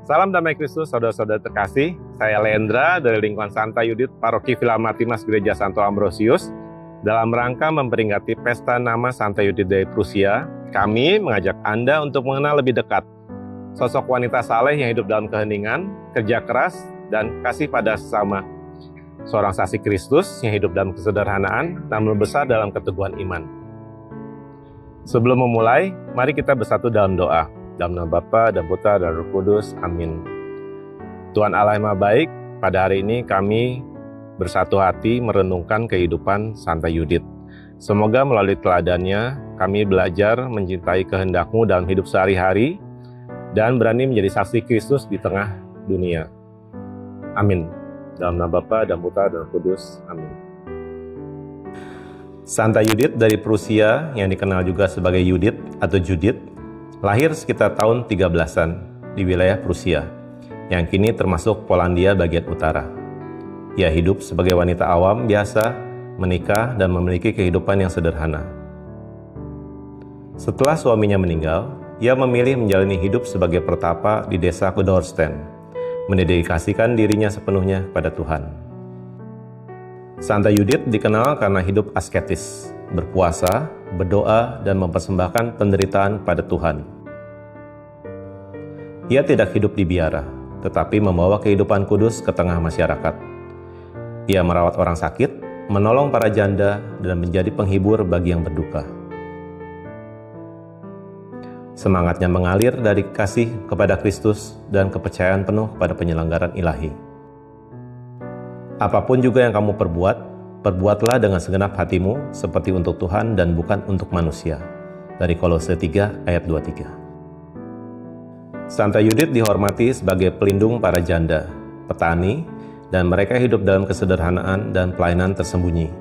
Salam damai Kristus, saudara-saudara terkasih. Saya Lendra dari lingkungan Santa Yudit, Paroki Villa Martimas Gereja Santo Ambrosius. Dalam rangka memperingati pesta nama Santa Yudit dari Prusia, kami mengajak Anda untuk mengenal lebih dekat sosok wanita saleh yang hidup dalam keheningan, kerja keras, dan kasih pada sesama. Seorang saksi Kristus yang hidup dalam kesederhanaan, namun besar dalam keteguhan iman. Sebelum memulai, mari kita bersatu dalam doa. Dalam nama Bapa dan Putra dan Roh Kudus. Amin. Tuhan Allah yang Maha Baik, pada hari ini kami bersatu hati merenungkan kehidupan Santa Yudit. Semoga melalui teladannya kami belajar mencintai kehendak-Mu dalam hidup sehari-hari dan berani menjadi saksi Kristus di tengah dunia. Amin. Dalam nama Bapa dan Putra dan Roh Kudus. Amin. Santa Yudit dari Prusia yang dikenal juga sebagai Yudit atau Judit, lahir sekitar tahun 13-an di wilayah Prusia, yang kini termasuk Polandia bagian utara. Ia hidup sebagai wanita awam biasa, menikah dan memiliki kehidupan yang sederhana. Setelah suaminya meninggal, ia memilih menjalani hidup sebagai pertapa di desa Kudorsten, mendedikasikan dirinya sepenuhnya kepada Tuhan. Santa Yudit dikenal karena hidup asketis, berpuasa, berdoa, dan mempersembahkan penderitaan pada Tuhan. Ia tidak hidup di biara, tetapi membawa kehidupan kudus ke tengah masyarakat. Ia merawat orang sakit, menolong para janda, dan menjadi penghibur bagi yang berduka. Semangatnya mengalir dari kasih kepada Kristus dan kepercayaan penuh pada penyelenggaraan ilahi. Apapun juga yang kamu perbuat, perbuatlah dengan segenap hatimu seperti untuk Tuhan dan bukan untuk manusia. Dari Kolose 3 ayat 23. Santa Yudit dihormati sebagai pelindung para janda, petani, dan mereka hidup dalam kesederhanaan dan pelayanan tersembunyi.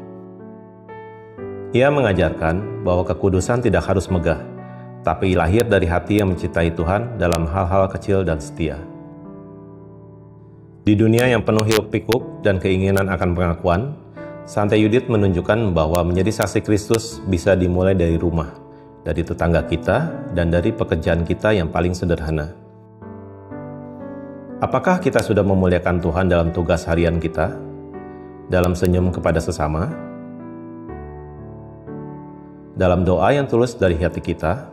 Ia mengajarkan bahwa kekudusan tidak harus megah, tapi lahir dari hati yang mencintai Tuhan dalam hal-hal kecil dan setia. Di dunia yang penuh hiruk-pikuk dan keinginan akan pengakuan, Santa Yudit menunjukkan bahwa menjadi saksi Kristus bisa dimulai dari rumah, dari tetangga kita, dan dari pekerjaan kita yang paling sederhana. Apakah kita sudah memuliakan Tuhan dalam tugas harian kita? Dalam senyum kepada sesama? Dalam doa yang tulus dari hati kita?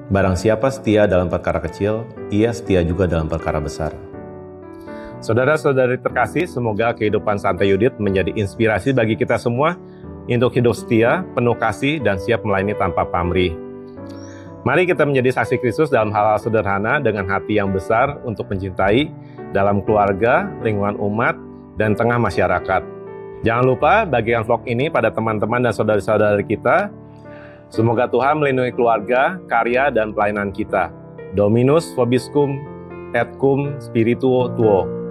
Barang siapa setia dalam perkara kecil, ia setia juga dalam perkara besar. Saudara-saudari terkasih, semoga kehidupan Santa Yudit menjadi inspirasi bagi kita semua untuk hidup setia, penuh kasih, dan siap melayani tanpa pamrih. Mari kita menjadi saksi Kristus dalam hal-hal sederhana dengan hati yang besar untuk mencintai dalam keluarga, lingkungan umat, dan tengah masyarakat. Jangan lupa bagikan vlog ini pada teman-teman dan saudara-saudari kita. Semoga Tuhan melindungi keluarga, karya, dan pelayanan kita. Dominus vobiscum et cum spiritu tuo.